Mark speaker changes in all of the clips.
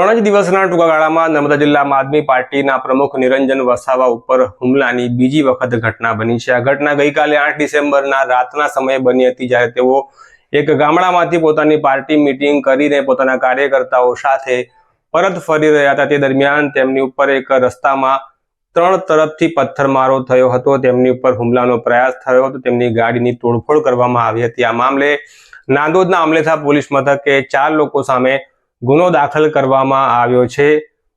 Speaker 1: ત્રણ જ દિવસના ટૂંકા ગાળામાં નર્મદા જિલ્લામાં આદમી પાર્ટીના પ્રમુખ નિરંજન વસાવા ઉપર હુમલાની બીજી વખત ઘટના બની છે। આ ઘટના ગઈકાલે 8 ડિસેમ્બરના રાતના સમયે બની હતી, જ્યારે તેઓ એક ગામડામાંથી પોતાની પાર્ટી મીટિંગ કરીને પોતાના કાર્યકર્તાઓ સાથે પરત ફરી રહ્યા હતા। તે દરમિયાન તેમની ઉપર એક રસ્તામાં ત્રણ તરફથી પથ્થરમારો થયો હતો। તેમની ઉપર હુમલાનો પ્રયાસ થયો હતો। તેમની ગાડીની તોડફોડ કરવામાં આવી હતી। આ મામલે નાંદોદના અમલેથા પોલીસ મથકે 4 લોકો સામે ગુનો દાખલ કરવામાં આવ્યો છે।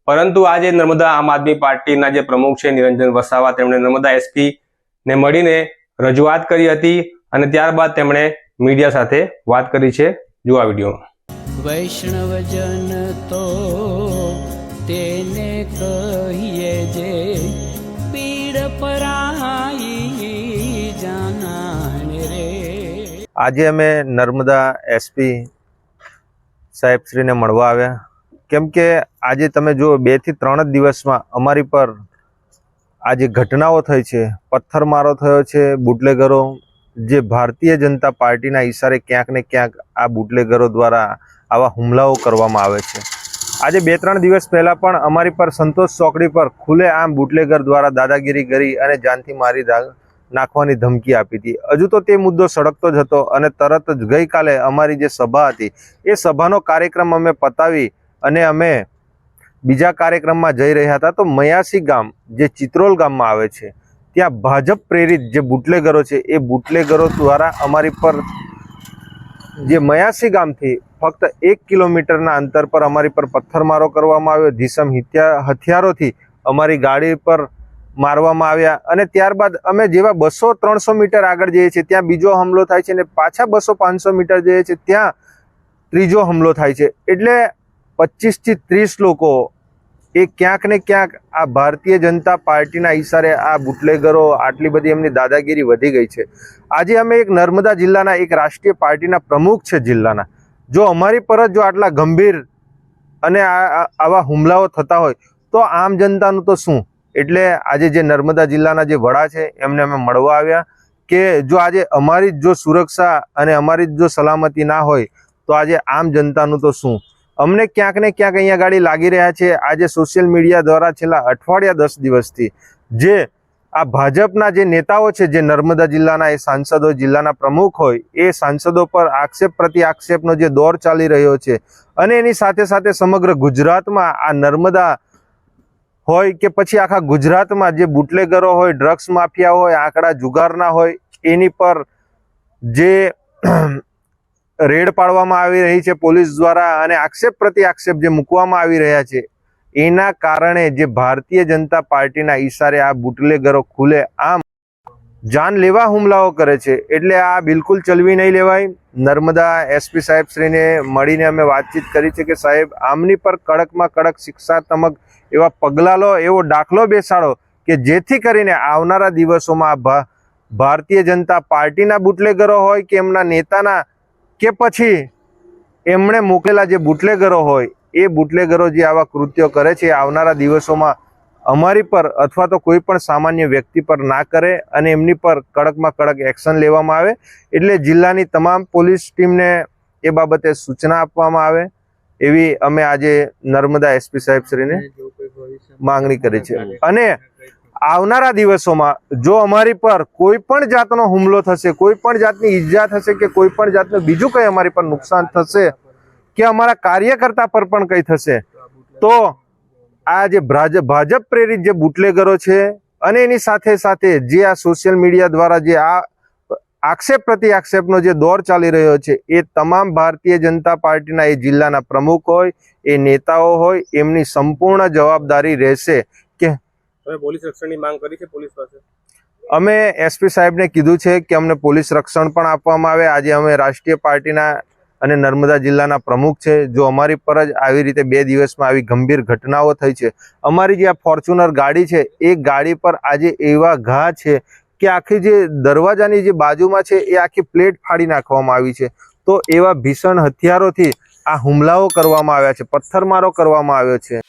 Speaker 1: પરંતુ આજે નર્મદા આમ આદમી પાર્ટીના જે પ્રમુખ છે નિરંજન વસાવા, તેમણે નર્મદા એસપી ને મળીને રજૂઆત કરી હતી અને ત્યારબાદ તેમણે મીડિયા સાથે વાત કરી છે। જો આ વિડીયો।
Speaker 2: વૈષ્ણવજન તો તેને કહીએ જે પીડ પરાઈ જાનાને રે।
Speaker 3: આજે અમે નર્મદા એસપી સાહેબશ્રીને મળવા આવ્યા, કેમ કે આજે તમે જો 2 થી 3 જ દિવસમાં અમારી પર આજે ઘટનાઓ થઈ છે, પથ્થરમારો થયો છે। બુટલેગરો જે ભારતીય જનતા પાર્ટીના ઈશારે ક્યાંક ને ક્યાંક આ બુટલેગરો દ્વારા આવા હુમલાઓ કરવામાં આવે છે। આજે 2-3 દિવસ પહેલાં પણ અમારી પર સંતોષ ચોકડી પર ખુલ્લેઆમ બુટલેગર દ્વારા દાદાગીરી કરી અને જાનથી મારી નાખવાની ધમકી આપી હતી। હજુ તો તે મુદ્દો સળગતો જ હતો અને તરત જ ગઈકાલે અમારી જે સભા હતી એ સભાનો કાર્યક્રમ અમે પતાવી અને અમે બીજા કાર્યક્રમમાં જઈ રહ્યા હતા। તો મયાસી ગામ જે ચિત્રોલ ગામમાં આવે છે, ત્યાં ભાજપ પ્રેરિત જે બુટલેગરો છે એ બુટલેગરો દ્વારા અમારી પર જે મયાસી ગામથી ફક્ત 1 કિલોમીટરના અંતર પર અમારી પર પથ્થરમારો કરવામાં આવ્યો। ધીસમ હથિયારોથી અમારી ગાડી પર મારવામાં આવ્યા અને ત્યારબાદ અમે જેવા 200-300 મીટર આગળ જઈએ છીએ ત્યાં બીજો હુમલો થાય છે અને પાછા 200-500 મીટર જઈએ છીએ ત્યાં ત્રીજો હુમલો થાય છે। એટલે 25 થી 30 લોકો એ ક્યાંક ને ક્યાંક આ ભારતીય જનતા પાર્ટીના ઈશારે આ બુટલેગરો આટલી બધી એમની દાદાગીરી વધી ગઈ છે। આજે અમે એક નર્મદા જિલ્લાના એક રાષ્ટ્રીય પાર્ટીના પ્રમુખ છે જિલ્લાના, જો અમારી પર જો આટલા ગંભીર અને આવા હુમલાઓ થતા હોય તો આમ જનતાનું તો શું। એટલે આજે જે નર્મદા જિલ્લાના જે વડા છે એમને અમે મળવા આવ્યા કે જો આજે અમારી જો સુરક્ષા અને અમારી જો સલામતી ના હોય તો આજે આમ જનતાનું તો શું। અમને ક્યાંક ને ક્યાંક અહીંયા ગાડી લાગી રહ્યા છે। આજે સોશિયલ મીડિયા દ્વારા છેલ્લા અઠવાડિયા 10 દિવસથી જે આ ભાજપના જે નેતાઓ છે, જે નર્મદા જિલ્લાના એ સાંસદો, જિલ્લાના પ્રમુખ હોય એ સાંસદો પર આક્ષેપ પ્રતિ આક્ષેપનો જે દોર ચાલી રહ્યો છે અને એની સાથે સાથે સમગ્ર ગુજરાતમાં આ નર્મદા હોય કે પછી આખા ગુજરાતમાં જે બુટલેગરો હોય, ડ્રગ્સ માફિયા હોય, આંકડા જુગારના હોય, એની પર જે રેડ પાડવામાં આવી રહી છે પોલીસ દ્વારા અને આક્ષેપ પ્રતિ આક્ષેપ જે મૂકવામાં આવી રહ્યા છે, એના કારણે જે ભારતીય જનતા પાર્ટીના ઈશારે આ બુટલેગરો ખુલે આમ જાનલેવા હુમલાઓ કરે છે। એટલે આ બિલકુલ ચલવી નહીં લેવાય। નર્મદા એસપી સાહેબશ્રીને મળીને અમે વાતચીત કરી છે કે સાહેબ આમની પર કડકમાં કડક શિક્ષાત્મક એવા પગલાં લો, એવો દાખલો બેસાડો કે જેથી કરીને આવનારા દિવસોમાં ભારતીય જનતા પાર્ટીના બુટલેગરો હોય કે એમના નેતાના કે પછી એમણે મોકલેલા જે બુટલેગરો હોય એ બુટલેગરો જે આવા કૃત્યો કરે છે આવનારા દિવસોમાં અમારી પર અથવા તો કોઈ પણ સામાન્ય વ્યક્તિ પર ના કરે અને એમની પર કડકમાં કડક એક્શન લેવામાં આવે। એટલે જિલ્લાની તમામ પોલીસ ટીમને એ બાબતે સૂચના આપવામાં આવે એવી અમે આજે નર્મદા એસપી સાહેબશ્રીને માંગણી કરી છે। અને આવનારા દિવસોમાં જો અમારી પર કોઈ પણ જાતનો હુમલો થશે, કોઈ પણ જાતની ઈજા થશે કે કોઈ પણ જાતનું બીજું કંઈ અમારી પર નુકસાન થશે કે અમારા કાર્યકર્તા પર પણ કંઈ થશે તો આ જે ભાજપ પ્રેરિત જે બુટલેગરો છે અને એની સાથે સાથે જે આ સોશિયલ મીડિયા દ્વારા જે આ આક્ષેપ પ્રતિ આક્ષેપનો જે દોર ચાલી રહ્યો છે એ તમામ ભારતીય જનતા પાર્ટીના એ જિલ્લાના પ્રમુખ હોય, એ નેતાઓ હોય, એમની સંપૂર્ણ જવાબદારી રહેશે। કે
Speaker 1: પોલીસ રક્ષણની માંગ કરી છે પોલીસ પાસે?
Speaker 3: અમે એસપી સાહેબને કીધું છે કે અમને પોલીસ રક્ષણ પણ આપવામાં આવે। આજે અમે રાષ્ટ્રીય પાર્ટીના અને નર્મદા જિલ્લાના પ્રમુખ છે, જો અમારી પર જ આવી રીતે 2 દિવસમાં આવી ગંભીર ઘટનાઓ થઈ છે, અમારી જે આ ફોર્ચ્યુનર ગાડી છે એ ગાડી પર આજે એવા ઘા છે કે આખી જે દરવાજાની જે બાજુમાં છે એ આખી પ્લેટ ફાડી નાખવામાં આવી છે। તો એવા ભીષણ હથિયારોથી આ હુમલાઓ કરવામાં આવ્યા છે, પથ્થરમારો કરવામાં આવ્યો છે।